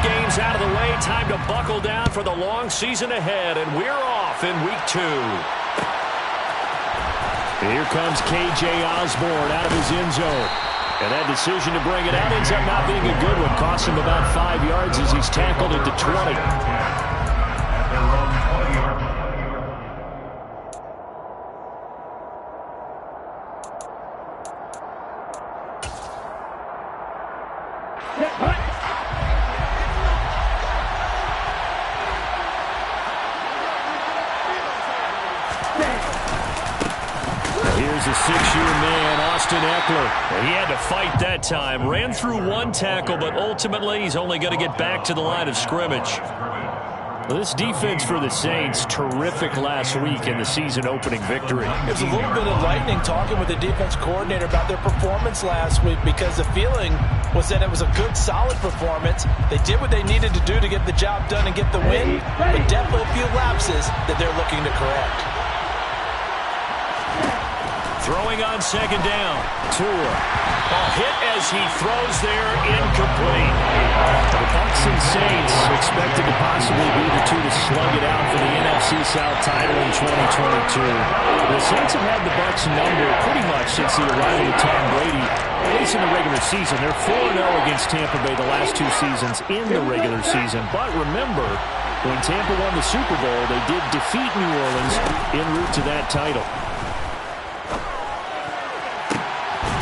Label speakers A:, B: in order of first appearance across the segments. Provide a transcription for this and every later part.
A: games out of the way. Time to buckle down for the long season ahead, and we're off in week 2. Here comes K.J. Osborne out of his end zone. And that decision to bring it out ends up not being a good one. Costs him about 5 yards as he's tackled at the 20. Here's a 6-year man, Austin Eckler. And he had to fight that time. Ran through one tackle, but ultimately he's only going to get back to the line of scrimmage. Well, this defense for the Saints, terrific last week in the season-opening victory.
B: It was a little bit enlightening talking with the defense coordinator about their performance last week, because the feeling was that it was a good, solid performance. They did what they needed to do to get the job done and get the win, but definitely a few lapses that they're looking to correct.
A: Throwing on second down. Tua. A hit as he throws there, incomplete.
C: The Bucs and Saints expected to possibly be the two to slug it out for the NFC South title in 2022. The Saints have had the Bucs number pretty much since the arrival of Tom Brady, at least in the regular season. They're 4-0 against Tampa Bay the last 2 seasons in the regular season. But remember, when Tampa won the Super Bowl, they did defeat New Orleans en route to that title.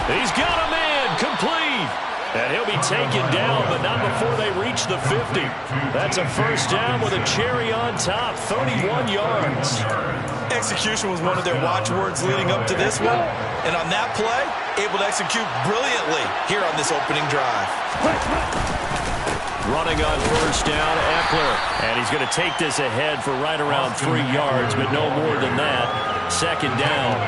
A: He's got a man, complete. And he'll be taken down, but not before they reach the 50. That's a first down with a cherry on top, 31 yards.
B: Execution was one of their watchwords leading up to this one. And on that play, able to execute brilliantly here on this opening drive.
A: Running on first down, Eckler. And he's going to take this ahead for right around 3 yards, but no more than that. Second down.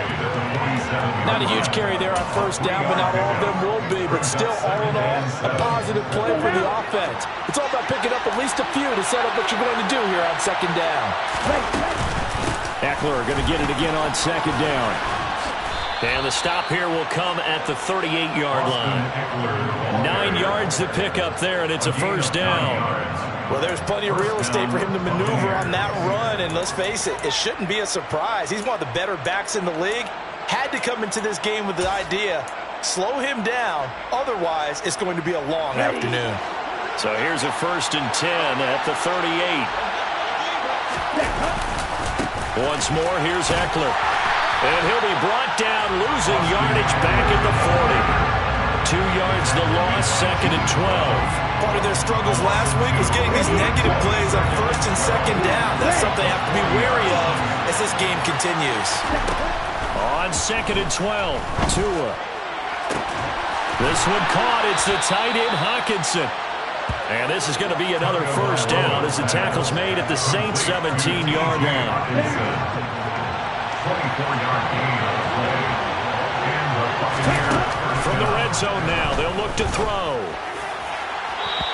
B: Not a huge carry there on first down, but not all of them will be. But still, all in all, a positive play for the offense. It's all about picking up at least a few to set up what you're going to do here on second down.
A: Eckler going to get it again on second down. And the stop here will come at the 38-yard line. 9 yards to pick up there, and it's a first down.
B: Well, there's plenty of real estate for him to maneuver on that run, and let's face it, it shouldn't be a surprise. He's one of the better backs in the league. Had to come into this game with the idea, slow him down, otherwise it's going to be a long afternoon.
A: So here's a 1st and 10 at the 38. Once more, here's Eckler. And he'll be brought down, losing yardage back at the 40. 2 yards the loss, 2nd and 12.
B: Part of their struggles last week was getting these negative plays on 1st and 2nd down. That's something they have to be wary of as this game continues.
A: On 2nd and 12, Tua. This one caught. It's the tight end, Hockenson. And this is going to be another first down as the tackle's made at the Saints' 17-yard line.
D: 24-yard gain on the play. And the Buccaneers.
A: From the red zone now, they'll look to throw.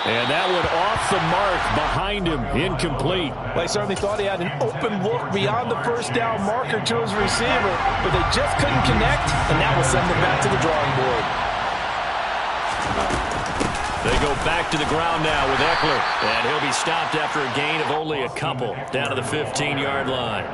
A: And that one off the mark behind him, incomplete.
B: Well, he certainly thought he had an open look beyond the first down marker to his receiver, but they just couldn't connect, and that will send them back to the drawing board.
A: They go back to the ground now with Eckler, and he'll be stopped after a gain of only a couple down to the 15-yard line.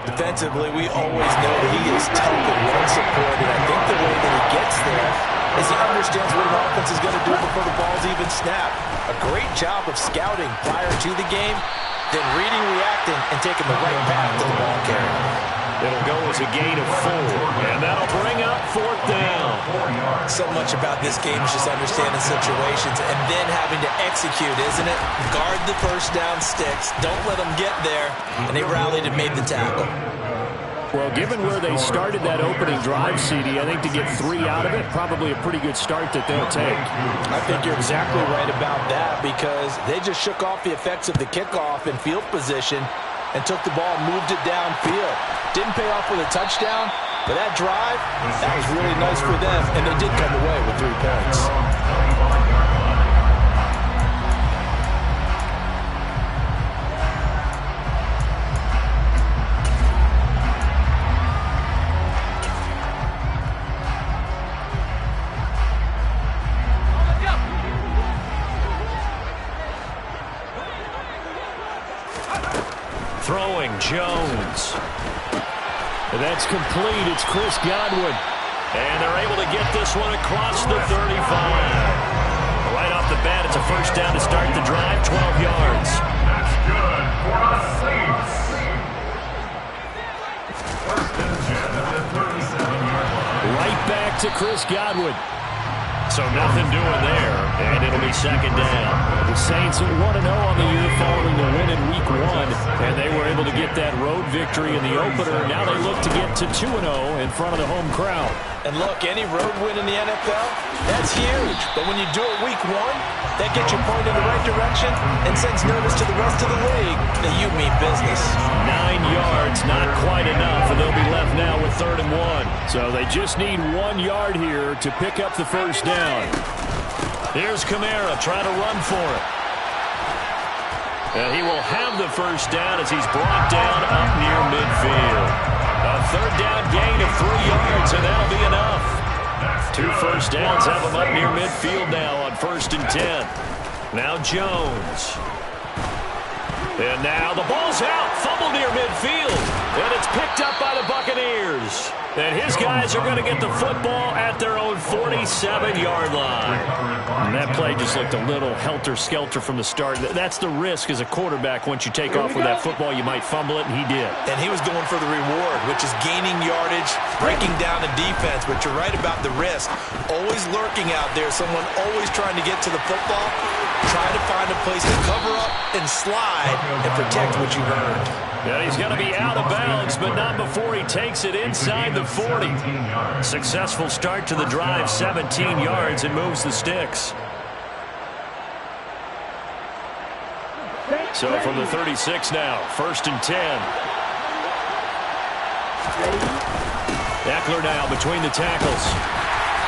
B: Defensively, we always know he is tough and run support, and I think the way that he gets there is he understands what an offense is going to do before the ball's even snapped. A great job of scouting prior to the game, then reading, reacting, and taking the right path to the ball carrier.
A: It'll go as a gain of 4, and that'll bring up 4th down.
B: So much about this game is just understanding situations and then having to execute, isn't it? Guard the first down sticks. Don't let them get there. And they rallied and made the tackle.
C: Well, given where they started that opening drive, CD, I think to get 3 out of it, probably a pretty good start that they'll take.
B: I think you're exactly right about that, because they just shook off the effects of the kickoff and field position and took the ball and moved it downfield. Didn't pay off with a touchdown, but that drive, that was really nice for them, and they did come away with 3 points.
A: Throwing Jones.
C: That's complete. It's Chris Godwin.
A: And they're able to get this one across the 35. Right off the bat, it's a first down to start the drive, 12 yards.
D: That's good for the Saints. First and 10 at the 37-yard line.
C: Right back to Chris Godwin.
A: So nothing doing there, and it'll be second down.
C: The Saints 1-0 on the year following the win in Week 1, and they were able to get that road victory in the opener. Now they look to get to 2-0 in front of the home crowd.
B: And look, any road win in the NFL, that's huge. But when you do it Week 1, that gets you pointed in the right direction and sends notice to the rest of the league that you mean business.
A: 9 yards, not quite enough, and they'll be left now with 3rd and 1.
C: So they just need 1 yard here to pick up the first down.
A: Here's Kamara trying to run for it. And he will have the first down as he's brought down up near midfield. A 3rd down gain of 3 yards, and that'll be enough. 2 first downs have him up near midfield now on 1st and 10. Now Jones. And now the ball's out. Fumble near midfield. And it's picked up by the Buccaneers. And his guys are going to get the football at their own 47-yard line.
C: And that play just looked a little helter-skelter from the start. That's the risk as a quarterback. Once you take off with that football, you might fumble it, and he did.
B: And he was going for the reward, which is gaining yardage, breaking down the defense. But you're right about the risk. Always lurking out there, someone always trying to get to the football. Try to find a place to cover up and slide and protect what you earned.
A: Yeah, he's going to be out of bounds, but not before he takes it inside the 40. Successful start to the drive, 17 yards, and moves the sticks. So from the 36 now, 1st and 10. Eckler now between the tackles.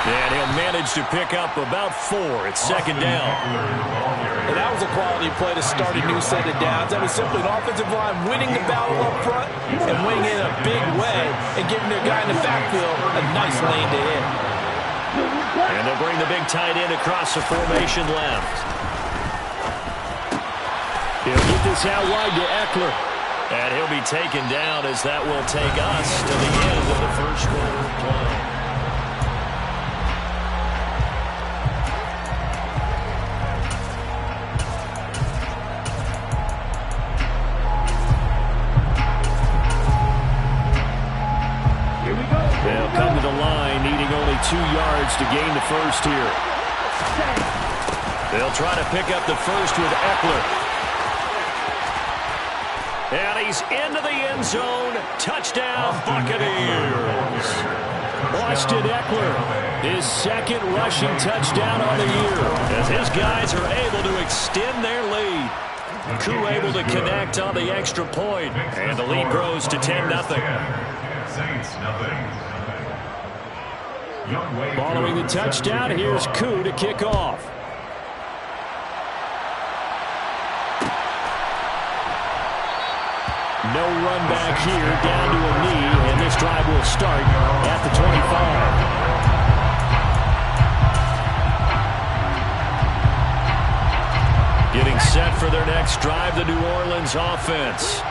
A: And he'll manage to pick up about 4. It's 2nd down.
B: And that was a quality play to start a new set of downs. That was simply an offensive line winning the battle up front and winning it in a big way and giving their guy in the backfield a nice lane to hit.
A: And they'll bring the big tight end across the formation left.
C: He'll get this out wide to Eckler.
A: And he'll be taken down as that will take us to the end of the first quarter play.
C: They'll come to the line, needing only 2 yards to gain the first here.
A: They'll try to pick up the first with Eckler. And he's into the end zone. Touchdown, Buccaneers.
C: Austin Eckler, his 2nd rushing touchdown on the year.
A: As his guys are able to extend their lead. Koo able to connect on the extra point. And the lead grows to 10-0.
C: Following the touchdown, here's Koo to kick off. No run back here, down to a knee, and this drive will start at the 25.
A: Getting set for their next drive, the New Orleans offense.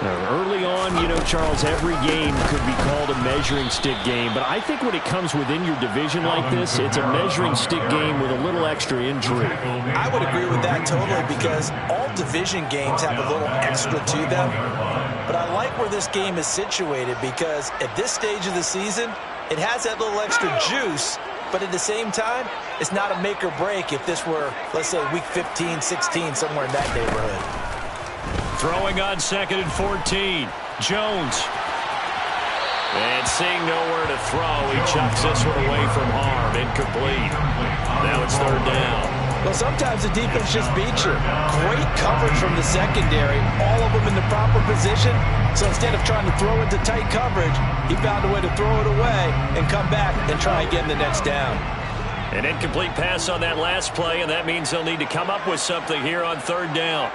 C: Early on, you know, Charles, every game could be called a measuring stick game. But I think when it comes within your division like this, it's a measuring stick game with a little extra intrigue.
B: I would agree with that totally because all division games have a little extra to them. But I like where this game is situated because at this stage of the season, it has that little extra juice. But at the same time, it's not a make or break if this were, let's say, week 15, 16, somewhere in that neighborhood.
A: Throwing on 2nd and 14. Jones. And seeing nowhere to throw, he chucks this one away from harm. Incomplete. Now it's 3rd down.
B: Well, sometimes the defense just beats you. Great coverage from the secondary. All of them in the proper position. So instead of trying to throw into tight coverage, he found a way to throw it away and come back and try again the next down.
A: An incomplete pass on that last play, and that means they'll need to come up with something here on 3rd down.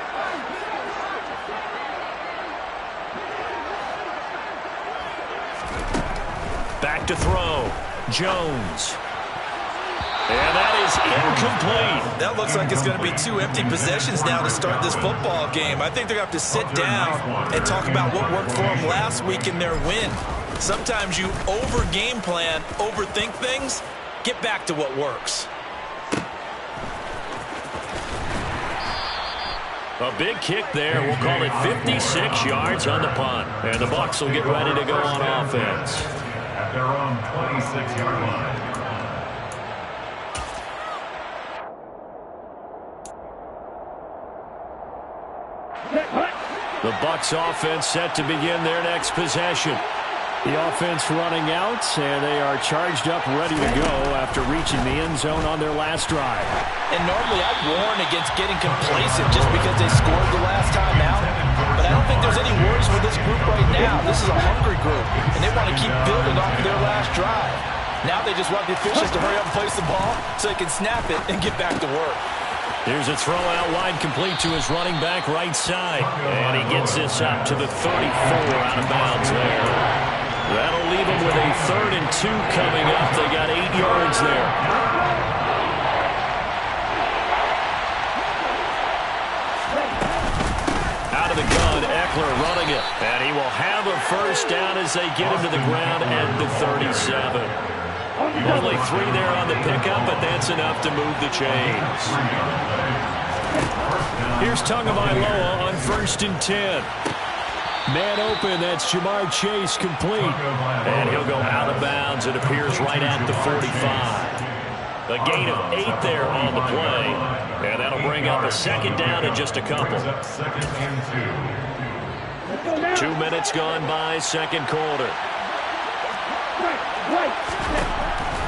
A: Back to throw. Jones. And that is incomplete.
B: That looks like it's going to be 2 empty possessions now to start this football game. I think they're going to have to sit down and talk about what worked for them last week in their win. Sometimes you over-game plan, overthink things. Get back to what works.
A: A big kick there. We'll call it 56 yards on the punt. And the Bucs will get ready to go on offense.
D: At their own 26-yard line.
A: The Bucs offense set to begin their next possession.
C: The offense running out, and they are charged up, ready to go after reaching the end zone on their last drive.
B: And normally I'd warn against getting complacent just because they scored the last time out. But I don't think there's any worries with this group right now. This is a hungry group, and they want to keep building off of their last drive. Now they just want the officials to hurry up and place the ball so they can snap it and get back to work.
A: Here's a throw out wide, complete to his running back right side. And he gets this up to the 34, out of bounds there. That'll leave him with a 3rd and 2 coming up. They got 8 yards there. Out of the gun, Eckler running it. And he will have a first down as they get him to the ground at the 37. Only 3 there on the pickup, but that's enough to move the chains. Here's Tagovailoa on 1st and 10. Man open, that's Jamar Chase, complete. And he'll go out of bounds. It appears right at the 45. A gain of 8 there on the play. And that'll bring up a 2nd down in just a couple. 2 minutes gone by, 2nd quarter.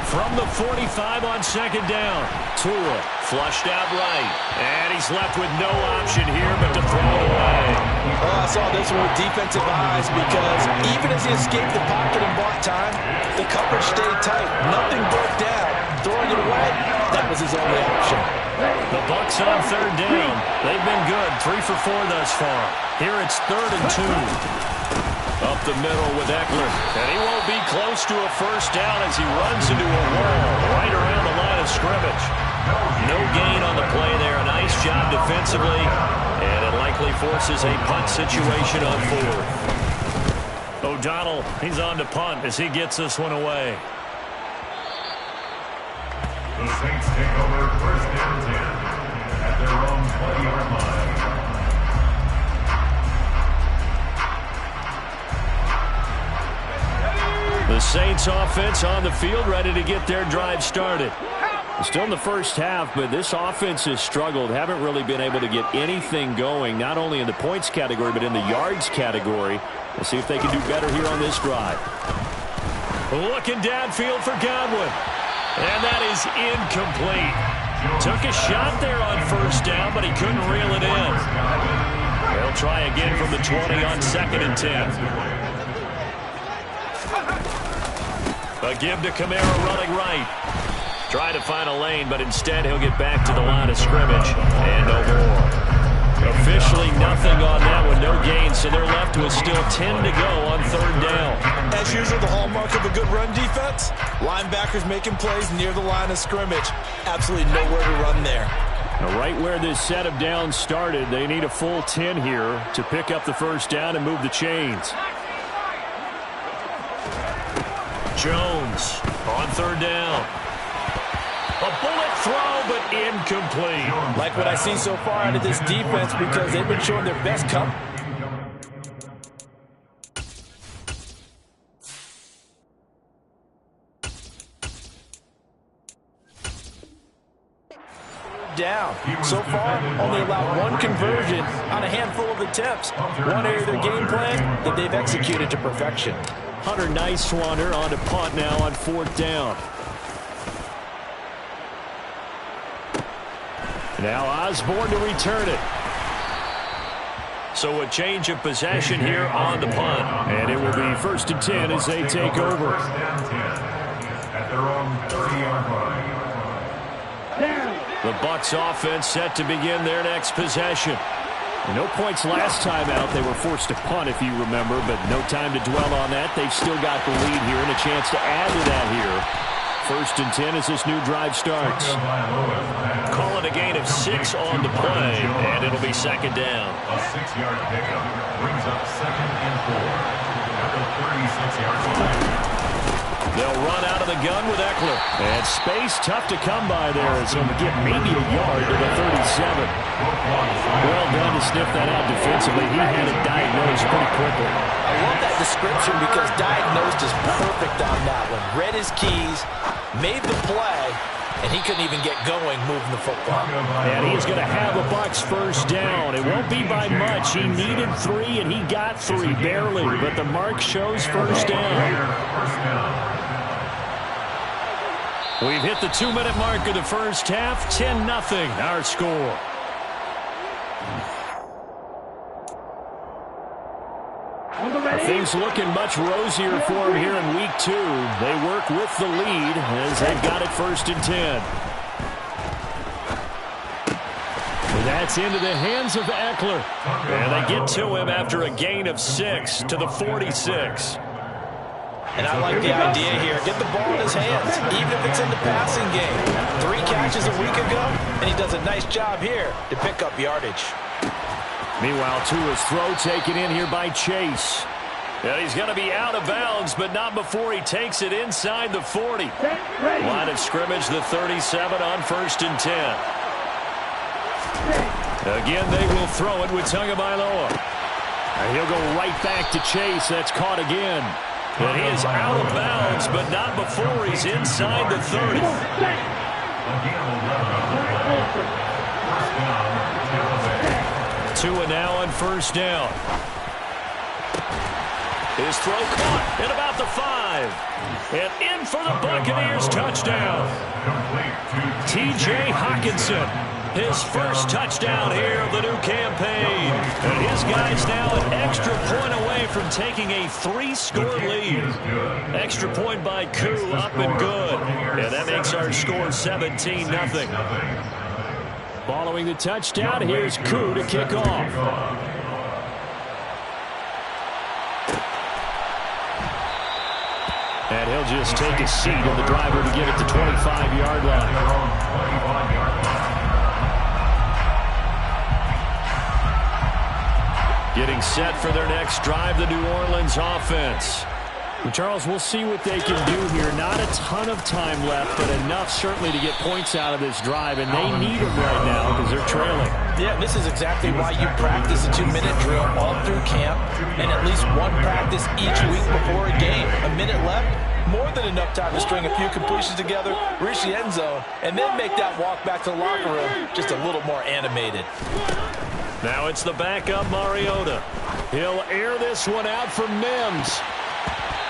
A: From the 45 on 2nd down, Tua flushed out right. And he's left with no option here but to throw it away.
B: Oh, I saw this one with defensive eyes because even as he escaped the pocket and bought time, the coverage stayed tight. Nothing broke down. Throwing it away, that was his only option.
A: The Bucs on 3rd down. They've been good, 3 for 4 thus far. Here it's 3rd and 2. Up the middle with Eckler. And he won't be close to a first down as he runs into a wall right around the line of scrimmage. No gain on the play there. A nice job defensively. And it likely forces a punt situation on 4th. O'Donnell, he's on to punt as he gets this one away.
D: The Saints take over 1st and 10 at their own 20-yard line.
A: The Saints offense on the field, ready to get their drive started.
C: Still in the first half, but this offense has struggled. Haven't really been able to get anything going, not only in the points category, but in the yards category. Let's see if they can do better here on this drive.
A: Looking downfield for Godwin. And that is incomplete. Took a shot there on 1st down, but he couldn't reel it in. They'll try again from the 20 on 2nd and 10. A give to Kamara running right. Try to find a lane, but instead he'll get back to the line of scrimmage. And no more. Officially nothing on that one, no gain, so they're left with still 10 to go on 3rd down.
B: As usual, the hallmark of a good run defense, linebackers making plays near the line of scrimmage. Absolutely nowhere to run there.
C: Now, right where this set of downs started, they need a full 10 here to pick up the first down and move the chains.
A: Jones on 3rd down. A bullet throw, but incomplete.
B: Like what I see so far out of this defense because they've been showing their best cover. Down. So far, only allowed 1 conversion on a handful of attempts. One area of their game plan that they've executed to perfection.
C: Hunter Nicewander on to punt now on 4th down. Now Osborne to return it.
A: So a change of possession here on the punt.
C: And it will be 1st and 10 as they take over.
D: 1st and 10 at their own 30-yard line.
A: The Bucs offense set to begin their next possession.
C: No points last time out. They were forced to punt, if you remember, but no time to dwell on that. They've still got the lead here and a chance to add to that here. 1st and 10 as this new drive starts.
A: Call it a gain of 6 on the play, and it'll be 2nd down.
D: A 6-yard pickup brings up 2nd and 4 at the 36-yard line.
A: They'll run out of the gun with Eckler.
C: And space tough to come by there as he'll get maybe a yard to the 37. Well done to sniff that out defensively. He had it diagnosed pretty quickly.
B: I love that description because diagnosed is perfect on that one. Read his keys, made the play, and he couldn't even get going moving the football.
C: And he's going to have a Bucs 1st down. It won't be by much. He needed 3, and he got 3, barely. But the mark shows 1st down.
A: We've hit the 2-minute mark of the first half. 10-0 our score.
C: Things looking much rosier for him here in week 2. They work with the lead as they've got it 1st and 10. That's into the hands of Eckler.
A: And they get to him after a gain of 6 to the 46.
B: And I like the idea here. Get the ball in his hands, even if it's in the passing game. 3 catches a week ago, and he does a nice job here to pick up yardage.
C: Meanwhile, Tua's throw taken in here by Chase.
A: And he's going to be out of bounds, but not before he takes it inside the 40. Line of scrimmage, the 37 on 1st and 10. Again, they will throw it with Tagovailoa.
C: And he'll go right back to Chase. That's caught again.
A: And he is out of bounds, but not before he's inside the 30. Tua now on 1st down. His throw caught at about the 5. And in for the Buccaneers touchdown. T.J. Hockenson. His 1st touchdown here of the new campaign. And his guys now an extra point away from taking a 3-score lead. Extra point by Koo, up and good. And that makes our score 17-0.
C: Following the touchdown, here's Koo to kick off. And he'll just take a seat of the driver to get it to 25-yard line.
A: Getting set for their next drive, the New Orleans offense.
C: Well, Charles, we'll see what they can do here. Not a ton of time left, but enough certainly to get points out of this drive, and they need them right now because they're trailing.
B: Yeah, this is exactly why you practice a 2-minute drill all through camp and at least one practice each week before a game. A minute left, more than enough time to string a few completions together, reach the end zone, and then make that walk back to the locker room just a little more animated.
A: Now it's the backup Mariota.
C: He'll air this one out for Mims.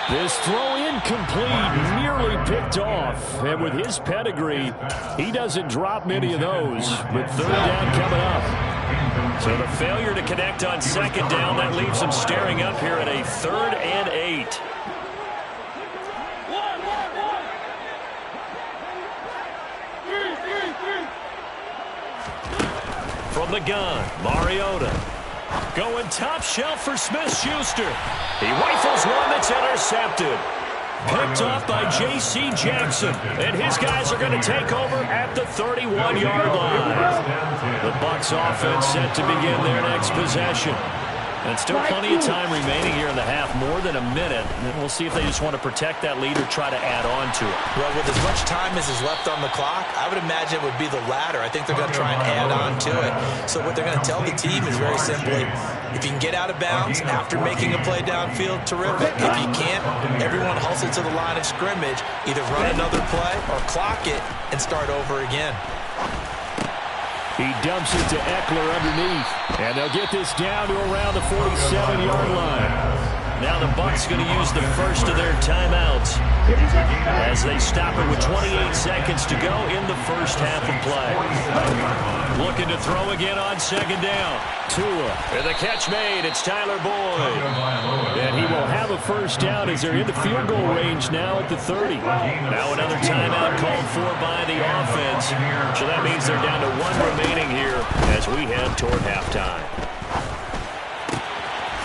C: This throw incomplete, nearly picked off. And with his pedigree, he doesn't drop many of those. But 3rd down coming up.
A: So the failure to connect on 2nd down, that leaves him staring up here at a 3rd and 8. From the gun, Mariota. Going top shelf for Smith-Schuster. He rifles one that's intercepted. Picked off by J.C. Jackson. And his guys are going to take over at the 31-yard line. The Bucs offense set to begin their next possession. And still plenty of time remaining here in the half, more than a minute. And we'll see if they just want to protect that lead or try to add on to it.
B: Well, with as much time as is left on the clock, I would imagine it would be the latter. I think they're going to try and add on to it. So what they're going to tell the team is very simply, if you can get out of bounds after making a play downfield, terrific. If you can't, everyone hustle to the line of scrimmage, either run another play or clock it and start over again.
C: He dumps it to Eckler underneath. And they'll get this down to around the 47-yard line.
A: Now the Bucs going to use the first of their timeouts as they stop it with 28 seconds to go in the first half of play. Looking to throw again on 2nd down.
C: Tua.
A: And the catch made. It's Tyler Boyd.
C: And he will have a 1st down as they're in the field goal range now at the 30.
A: Now another timeout called for by the offense. So that means they're down to 1 remaining here as we head toward halftime.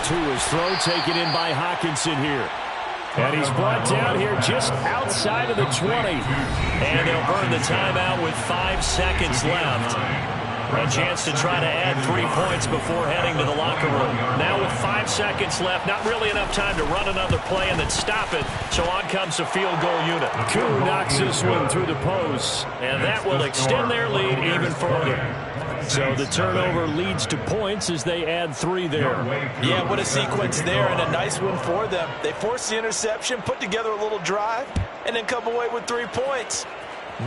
C: Tua's throw taken in by Hockenson here. And he's brought down here just outside of the 20.
A: And they'll burn the timeout with 5 seconds left. A chance to try to add 3 points before heading to the locker room. Now with 5 seconds left, not really enough time to run another play and then stop it. So on comes the field goal unit.
C: Koo knocks this one through the post.
A: And that will extend their lead even further.
C: So the turnover leads to points as they add 3 there.
B: Yeah, what a sequence there, and a nice one for them. They forced the interception, put together a little drive, and then come away with 3 points.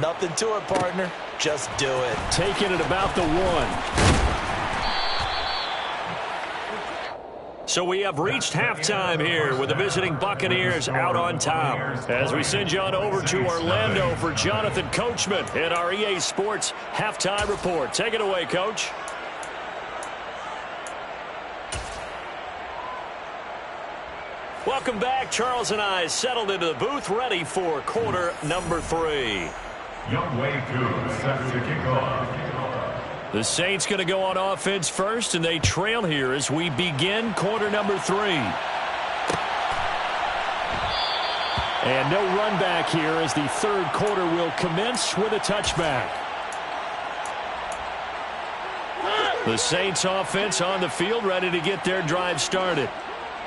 B: Nothing to it, partner. Just do it.
C: Taking it about the 1.
A: So we have reached halftime here with the visiting Buccaneers out on top. As we send you on over to Orlando for Jonathan Coachman in our EA Sports Halftime Report. Take it away, Coach. Welcome back. Charles and I settled into the booth, ready for quarter number 3.
D: Youngway Koo set to kick off.
A: The Saints going to go on offense first, and they trail here as we begin quarter number 3.
C: And no run back here as the third quarter will commence with a touchback.
A: The Saints offense on the field, ready to get their drive started.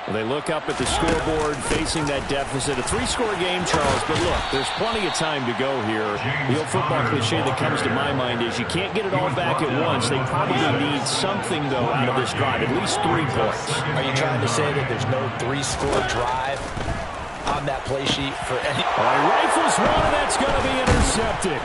C: Well, they look up at the scoreboard facing that deficit. A 3-score game, Charles, but look, there's plenty of time to go here. The old football cliche that comes to my mind is you can't get it all back at once. They probably need something, though, out of this drive, at least 3 points.
B: Are you trying to say that there's no 3-score drive on that play sheet for any?
C: Rifles one, and that's going to be intercepted.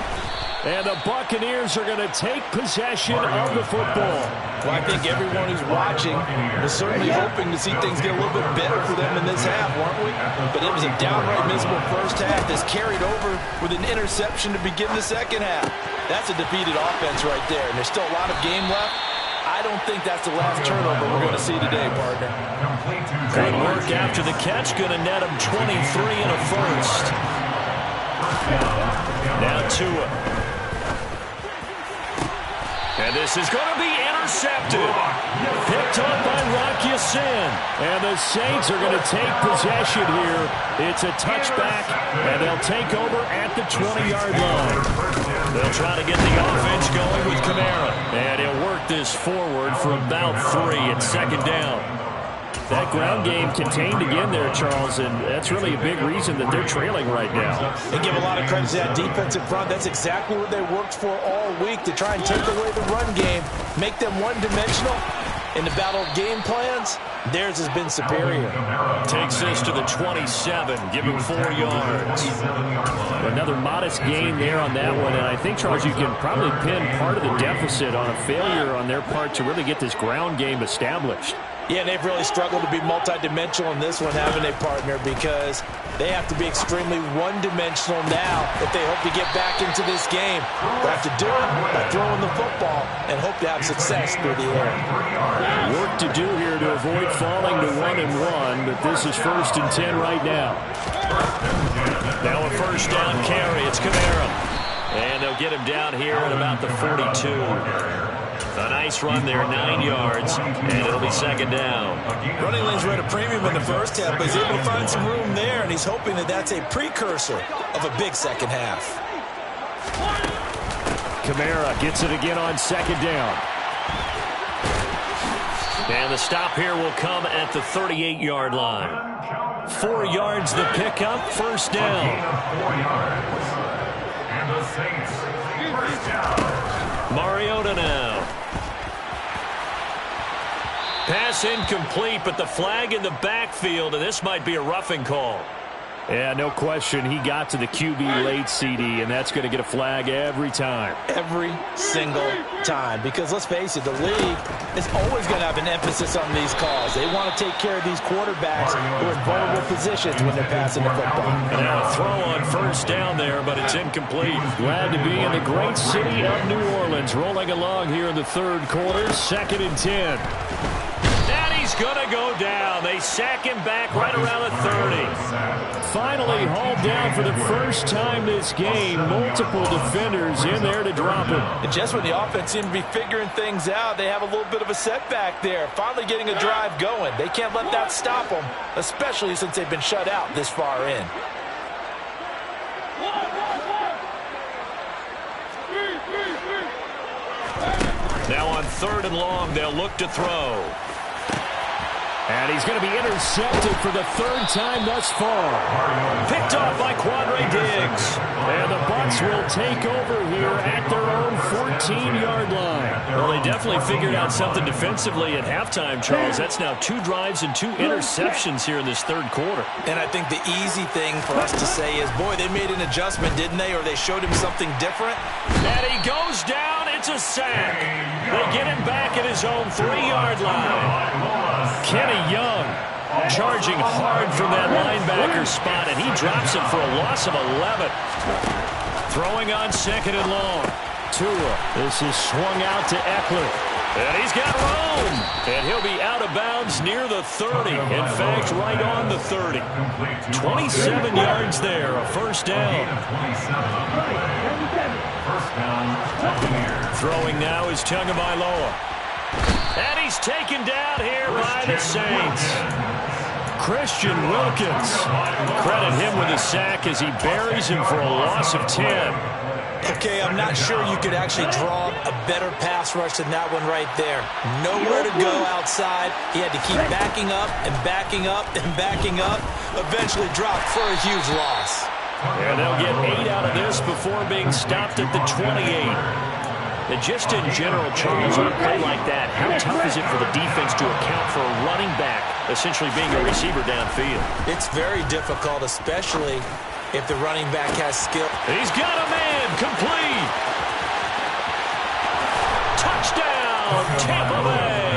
C: And the Buccaneers are going to take possession of the football.
B: Well, I think everyone who's watching was certainly hoping to see things get a little bit better for them in this half, weren't we? But it was a downright miserable first half that's carried over with an interception to begin the second half. That's a defeated offense right there, and there's still a lot of game left. I don't think that's the last turnover we're going to see today, partner.
A: Good work after the catch. Going to net him 23 and a first. Now Tua. And this is going to be intercepted. Picked up by Rock Ya-Sin. And the Saints are going to take possession here. It's a touchback, and they'll take over at the 20-yard line. They'll try to get the offense going with Kamara. And he'll work this forward for about 3 at second down.
C: That ground game contained again there, Charles, and that's really a big reason that they're trailing right now.
B: They give a lot of credit to that defensive front. That's exactly what they worked for all week, to try and take away the run game, make them one-dimensional. In the battle of game plans, theirs has been superior.
A: Takes this to the 27, give him 4 yards.
C: Another modest gain there on that one, and I think, Charles, you can probably pin part of the deficit on a failure on their part to really get this ground game established.
B: Yeah, and they've really struggled to be multidimensional in this one, haven't they, partner? Because they have to be extremely one-dimensional now if they hope to get back into this game. They have to do it by throwing the football and hope to have success through the air.
C: Work to do here to avoid falling to 1-1, but this is 1st and 10 right now.
A: Now a first down carry. It's Kamara. And they'll get him down here at about the 42. A nice run there, 9 yards, and it'll be second down.
B: Running lanes were at a premium in the first half, but he's able to find some room there, and he's hoping that that's a precursor of a big second half.
C: Kamara gets it again on second down.
A: And the stop here will come at the 38-yard line. 4 yards the pickup, first down.
D: 4 yards. And the Saints, first down.
A: Mariota now. Pass incomplete, but the flag in the backfield, and this might be a roughing call.
C: Yeah, no question. He got to the QB late, CD, and that's going to get a flag every time.
B: Every single time. Because let's face it, the league is always going to have an emphasis on these calls. They want to take care of these quarterbacks who are in vulnerable positions when they're passing the football.
A: And now a throw on first down there, but it's incomplete.
C: Glad to be in the great city of New Orleans. Rolling along here in the third quarter, 2nd and 10.
A: And he's he's going to go down. They sack him back right around the 30.
C: Finally hauled down for the first time this game. Multiple defenders in there to drop him.
B: And just when the offense seemed to be figuring things out, they have a little bit of a setback there. Finally getting a drive going. They can't let that stop them, especially since they've been shut out this far in.
A: Now on 3rd and long, they'll look to throw.
C: And he's going to be intercepted for the 3rd time thus far.
A: Picked off by Quandre Diggs.
C: And the Bucs will take over here at their own 14-yard line.
A: Well, they definitely figured out something defensively at halftime, Charles. That's now 2 drives and 2 interceptions here in this 3rd quarter.
B: And I think the easy thing for us to say is, boy, they made an adjustment, didn't they? Or they showed him something different.
A: And he goes down. It's a sack. They get him back at his own 3-yard line. Kenny Young charging hard from that linebacker spot, and he drops him for a loss of 11. Throwing on 2nd and long.
C: Tua. This is swung out to Eckler.
A: And he's got room. And he'll be out of bounds near the 30. In fact, right on the 30. 27 yards there, a first down. Throwing now is Tagovailoa. And he's taken down here by the Saints. Christian Wilkins. Credit him with a sack as he buries him for a loss of 10.
B: Okay, I'm not sure you could actually draw a better pass rush than that one right there. Nowhere to go outside. He had to keep backing up and backing up and backing up. Eventually dropped for a huge loss.
A: And they'll get 8 out of this before being stopped at the 28. And just in general, Charles, on a play like that, how tough is it for the defense to account for a running back essentially being a receiver downfield?
B: It's very difficult, especially if the running back has skill.
A: He's got a man, complete. Touchdown, Tampa Bay.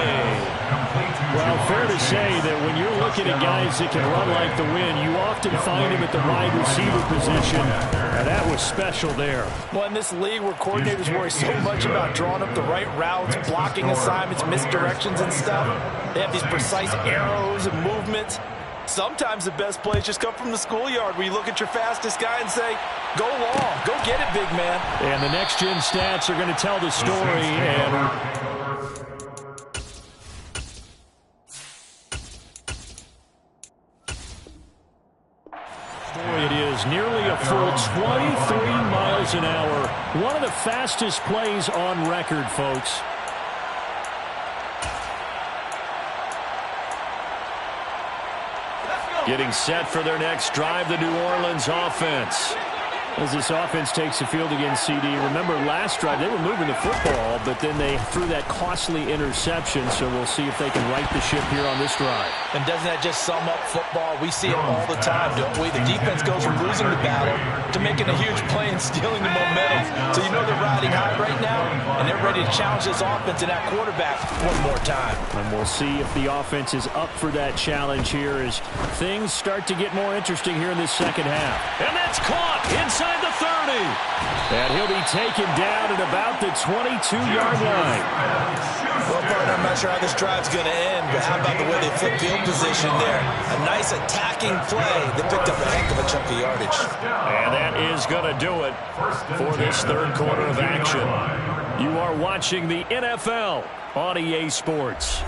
C: Well, fair to say that when you're looking at guys that can run like the wind, you often find him at the wide receiver position, and that was special there.
B: Well, in this league where coordinators worry so much about drawing up the right routes, blocking assignments, misdirections and stuff, they have these precise arrows and movements. Sometimes the best plays just come from the schoolyard where you look at your fastest guy and say, go long, go get it, big man.
C: And the next-gen stats are going to tell the story, and it is nearly a full 23 miles an hour. One of the fastest plays on record, folks.
A: Getting set for their next drive, the New Orleans offense.
C: As this offense takes the field against CD, remember last drive they were moving the football, but then they threw that costly interception, so we'll see if they can right the ship here on this drive.
B: And doesn't that just sum up football? We see it all the time, don't we? The defense goes from losing the battle to making a huge play and stealing the momentum. So you know they're riding high right now, and they're ready to challenge this offense and that quarterback one more time.
C: And we'll see if the offense is up for that challenge here as things start to get more interesting here in this second half.
A: And that's caught inside the 30.
C: And he'll be taken down at about the 22-yard line.
B: Well, partner, I'm not sure how this drive's going to end, but how about the way they flip field position there? A nice attacking play that picked up a heck of a chunk of yardage.
A: And that is going to do it for this 3rd quarter of action. You are watching the NFL on EA Sports.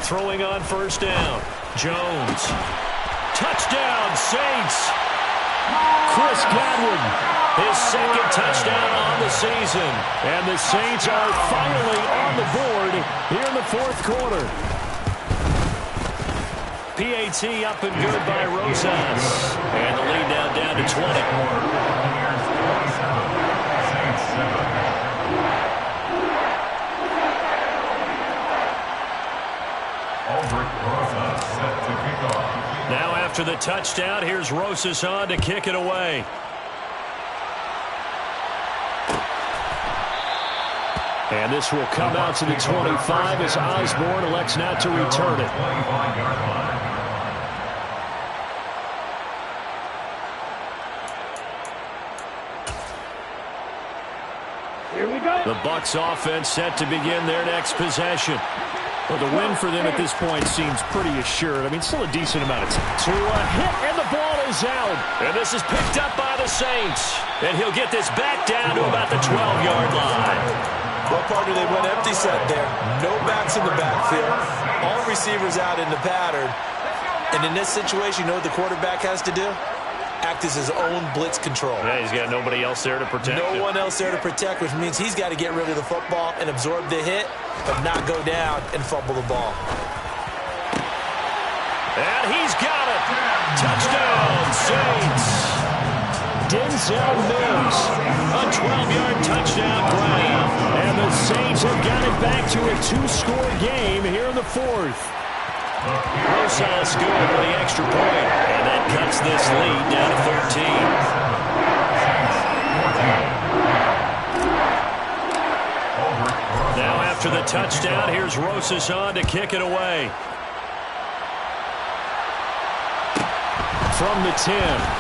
A: Throwing on 1st down. Jones. Touchdown, Saints.
C: Chris Godwin.
A: His 2nd touchdown on the season.
C: And the Saints are finally on the board here in the 4th quarter.
A: PAT up and good by Rosas. And the lead now down to 20. Now after after the touchdown, here's Atlzone to kick it away. And this will come out to the 25 as Osborne elects not to return it.
C: Here we go.
A: The Bucs offense set to begin their next possession. Well, the win for them at this point seems pretty assured. I mean, still a decent amount of time. To a hit, and the ball is out. And this is picked up by the Saints. And he'll get this back down to about the 12-yard line.
B: Well, partner, they went empty set there. No backs in the backfield. All receivers out in the pattern. And in this situation, you know what the quarterback has to do? Act as his own blitz control.
A: Yeah, he's got nobody else there to protect him.
B: No one else there to protect, which means he's got to get rid of the football and absorb the hit, but not go down and fumble the ball.
A: And he's got it. Touchdown, Saints. Denzel Mims, a 12-yard touchdown grab. And the Saints have got it back to a two-score game here in the fourth. Rosales good for the extra point, and that cuts this lead down to 13. Now after the touchdown, here's Rosales to kick it away. From the 10.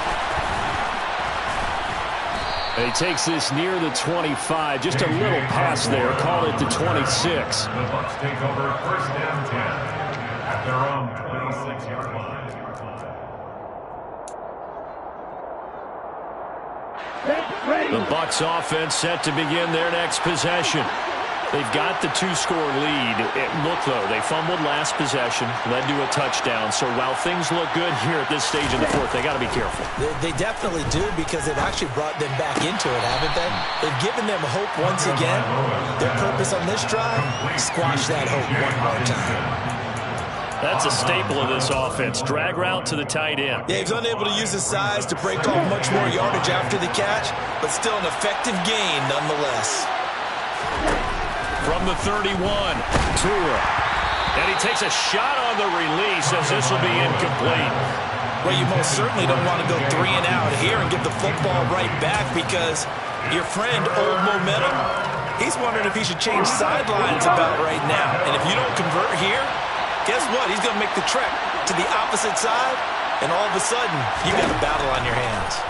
A: And he takes this near the 25. Just a little pass there. Call it the 26.
D: The Bucs take over first and 10. At their own 26-yard line.
A: The Bucs offense set to begin their next possession. They've got the two-score lead. Look, though, they fumbled last possession, led to a touchdown. So while things look good here at this stage in the fourth, they got to be careful.
B: They definitely do, because they've actually brought them back into it, haven't they? They've given them hope once again. Their purpose on this drive, squash that hope one more time.
A: That's a staple of this offense. Drag route to the tight end.
B: Yeah, he's unable to use his size to break off much more yardage after the catch, but still an effective gain nonetheless.
A: From the 31, Tua. And he takes a shot on the release as this will be incomplete.
B: Well, you most certainly don't want to go 3 and out here and give the football right back, because your friend, Old Momentum, he's wondering if he should change sidelines about right now. And if you don't convert here, guess what? He's going to make the trek to the opposite side, and all of a sudden, you've got a battle on your hands.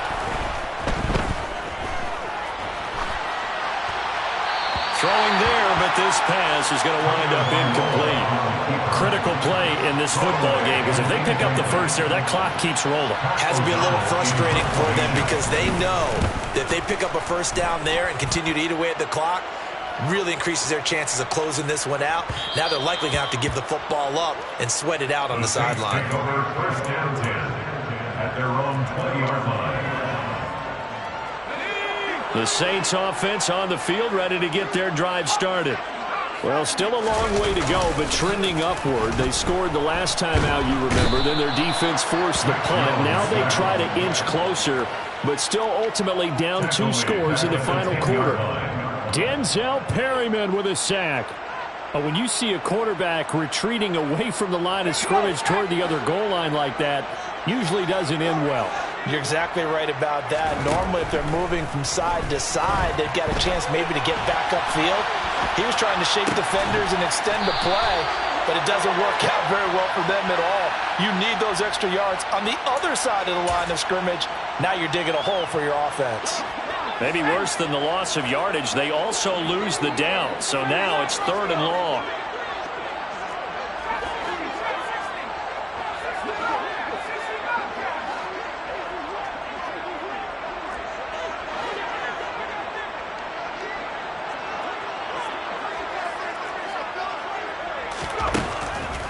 A: Throwing there, but this pass is going to wind up incomplete. Critical play in this football game, because if they pick up the first there, that clock keeps rolling.
B: Has to be a little frustrating for them, because they know that if they pick up a first down there and continue to eat away at the clock, really increases their chances of closing this one out. Now they're likely going to have to give the football up and sweat it out on the sideline.
D: Take over first and 10 at their own 20-yard line.
A: The Saints offense on the field, ready to get their drive started. Well, still a long way to go, but trending upward. They scored the last time out, you remember. Then their defense forced the punt. Now they try to inch closer, but still ultimately down 2 scores in the final quarter. Denzel Perryman with a sack. When you see a quarterback retreating away from the line of scrimmage toward the other goal line like that, usually doesn't end well.
B: You're exactly right about that. Normally, if they're moving from side to side, they've got a chance maybe to get back upfield. He was trying to shake defenders and extend the play, but it doesn't work out very well for them at all. You need those extra yards on the other side of the line of scrimmage. Now you're digging a hole for your offense.
A: Maybe worse than the loss of yardage, they also lose the down. So now it's 3rd and long.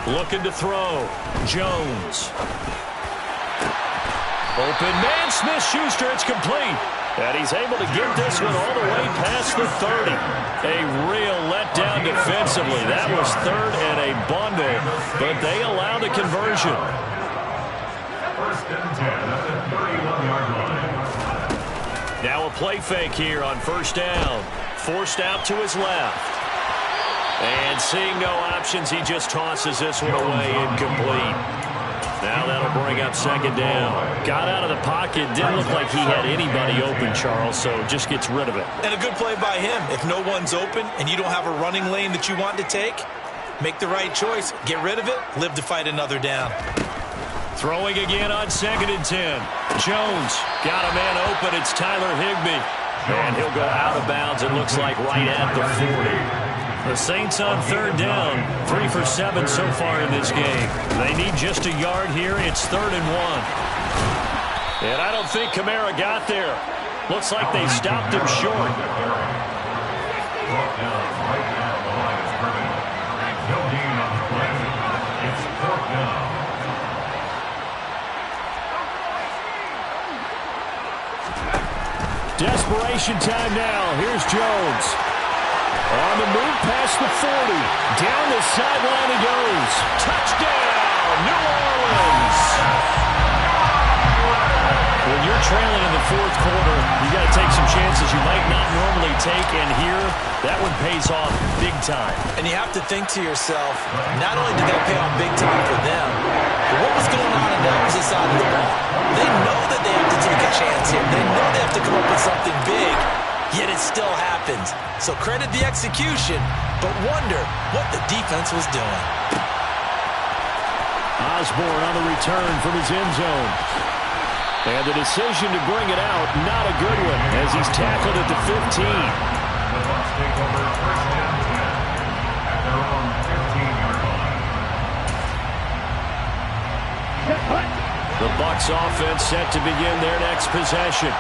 A: Looking to throw. Jones. Open man, Smith-Schuster, it's complete. And he's able to get this one all the way past the 30. A real letdown defensively. That was 3rd and a bundle, but they allow the conversion.
D: First and 10 at the 31-yard line.
A: Now a play fake here on first down. Forced out to his left. And seeing no options, he just tosses this one away incomplete. Now that'll bring up second down. Got out of the pocket. Didn't look like he had anybody open, Charles, so just gets rid of it.
B: And a good play by him. If no one's open and you don't have a running lane that you want to take, make the right choice. Get rid of it. Live to fight another down.
A: Throwing again on 2nd and 10. Jones got a man open. It's Tyler Higbee. And he'll go out of bounds, it looks like, right at the 40. The Saints on 3rd down. 3 for 7 so far in this game. They need just a yard here. It's 3rd and 1. And I don't think Kamara got there. Looks like they stopped him short. Desperation time now. Here's Jones. On the move past the 40. Down the sideline he goes. Touchdown, New Orleans. When you're trailing in the 4th quarter, you got to take some chances you might not normally take, and here, that one pays off big time.
B: And you have to think to yourself, not only did that pay off big time for them, but what was going on on the opposite side of the ball? They know that they have to take a chance here. They know they have to come up with something big, yet it still happens. So credit the execution, but wonder what the defense was doing.
A: Osborne on the return from his end zone. And the decision to bring it out, not a good one, as he's tackled at the 15.
D: The Bucs take over 1st and 10 at their own 15-yard line.
A: The Bucs offense set to begin their next possession.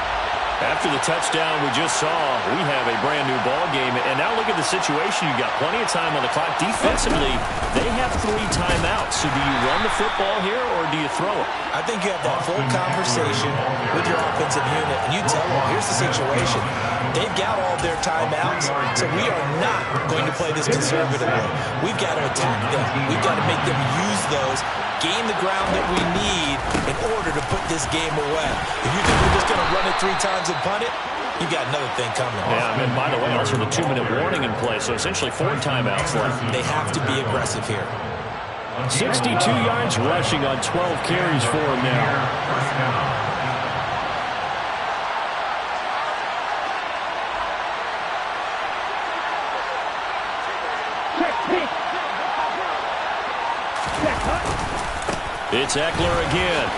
A: After the touchdown we just saw, we have a brand-new ball game. And now look at the situation. You've got plenty of time on the clock. Defensively, they have 3 timeouts. So do you run the football here or do you throw it?
B: I think you have that full conversation with your offensive unit, and you tell them, here's the situation. They've got all their timeouts, so we are not going to play this conservatively. We've got to attack them. We've got to make them use those, gain the ground that we need in order to put this game away. If you think we're just going to run it 3 times and punt it, you got another thing coming.
A: Yeah, and by the way, also the 2-minute warning in play, so essentially 4 timeouts left.
B: They have to be aggressive here.
A: 62 yards rushing on 12 carries for him now. It's Eckler again.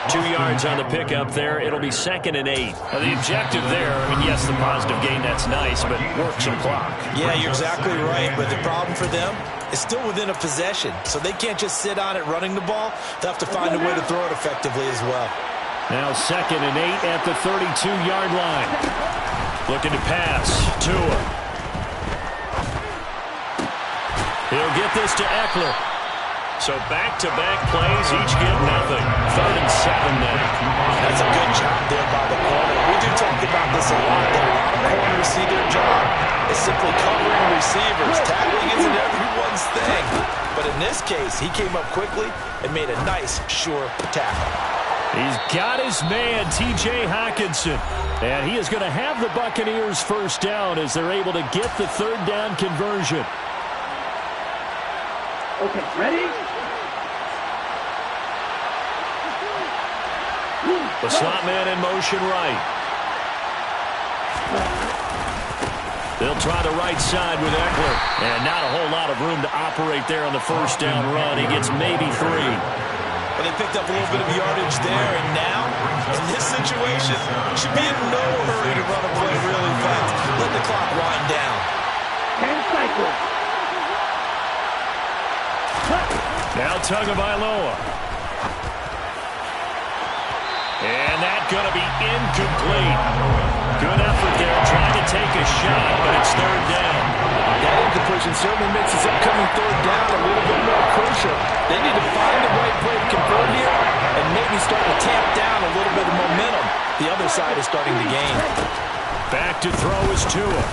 A: 2 yards on the pickup there. It'll be 2nd and 8. Now, the objective there, I mean, yes, the positive gain, that's nice, but work some clock.
B: Yeah, you're exactly right, but the problem for them is still within a possession, so they can't just sit on it running the ball. They'll have to find a way to throw it effectively as well.
A: Now 2nd and 8 at the 32-yard line. Looking to pass. Tua. He'll get this to Eckler. So back-to-back plays, each get nothing. 3rd and 7 now.
B: That's a good job there by the corner. We do talk about this a lot, that a lot of corners see their job as simply covering receivers. Tackling isn't everyone's thing. But in this case, he came up quickly and made a nice, sure tackle.
A: He's got his man, T.J. Hockenson. And he is going to have the Buccaneers 1st down as they're able to get the 3rd down conversion.
E: Okay, ready?
A: The slot man in motion right. They'll try the right side with Eckler. And not a whole lot of room to operate there on the 1st down run. He gets maybe 3.
B: Well, they picked up a little bit of yardage there, and now, in this situation, should be in no hurry to run a play really fast. Let the clock wind down.
E: 10 cycles.
A: Now Tagovailoa. And that's going to be incomplete. Good effort there, trying to take a shot, but it's 3rd down.
B: That incompletion certainly makes this upcoming 3rd down a little bit more crucial. They need to find the right play to convert here and maybe start to tamp down a little bit of momentum. The other side is starting to gain.
A: Back to throw is Tua.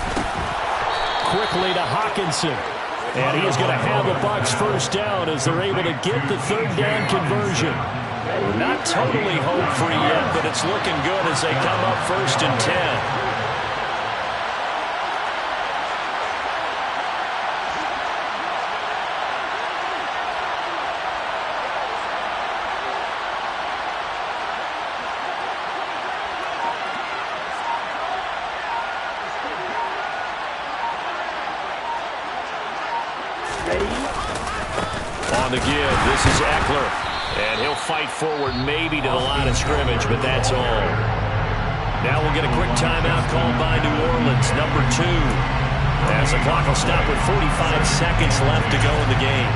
A: Quickly to Hockenson. And he is going to have the Bucs 1st down as they're able to get the 3rd down conversion. Not totally home-free yet, but it's looking good as they come up 1st and 10. on the give. This is Eckler. And he'll fight forward maybe to the line of scrimmage, but that's all. Now we'll get a quick timeout called by New Orleans, number 2. As the clock will stop with 45 seconds left to go in the game.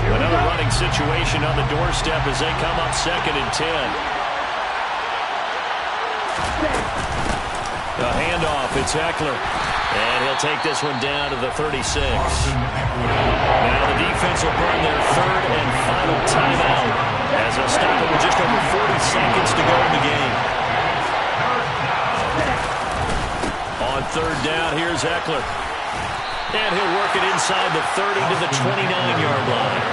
A: Another running situation on the doorstep as they come up 2nd and 10. The handoff, it's Eckler. And he'll take this one down to the 36. Now the defense will burn their 3rd and final timeout as they'll stop it with just over 40 seconds to go in the game. On 3rd down, here's Eckler. And he'll work it inside the 30 to the 29-yard line.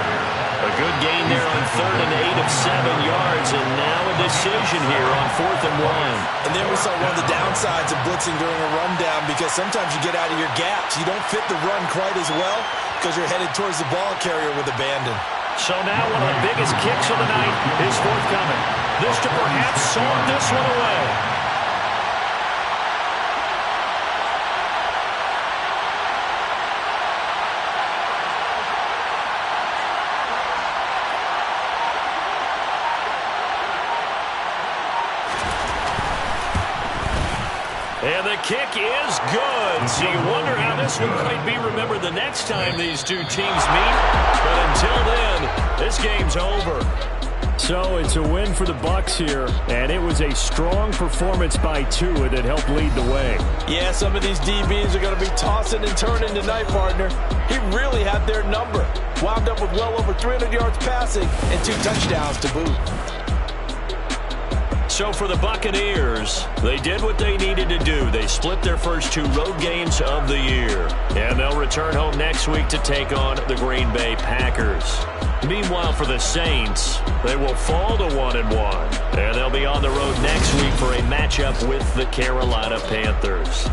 A: A good gain there on 3rd and 8 of 7 yards, and now a decision here on 4th and 1.
B: And there we saw one of the downsides of blitzing during a rundown, because sometimes you get out of your gaps. You don't fit the run quite as well because you're headed towards the ball carrier with abandon.
A: So now one of the biggest kicks of the night is forthcoming. This to perhaps sort this one away. And the kick is good. So you wonder how this one might be remembered the next time these two teams meet. But until then, this game's over.
C: So it's a win for the Bucs here, and it was a strong performance by Tua that helped lead the way.
B: Yeah, some of these DBs are going to be tossing and turning tonight, partner. He really had their number. Wound up with well over 300 yards passing and 2 touchdowns to boot.
A: So for the Buccaneers, they did what they needed to do. They split their first 2 road games of the year. And they'll return home next week to take on the Green Bay Packers. Meanwhile, for the Saints, they will fall to 1-1. And they'll be on the road next week for a matchup with the Carolina Panthers.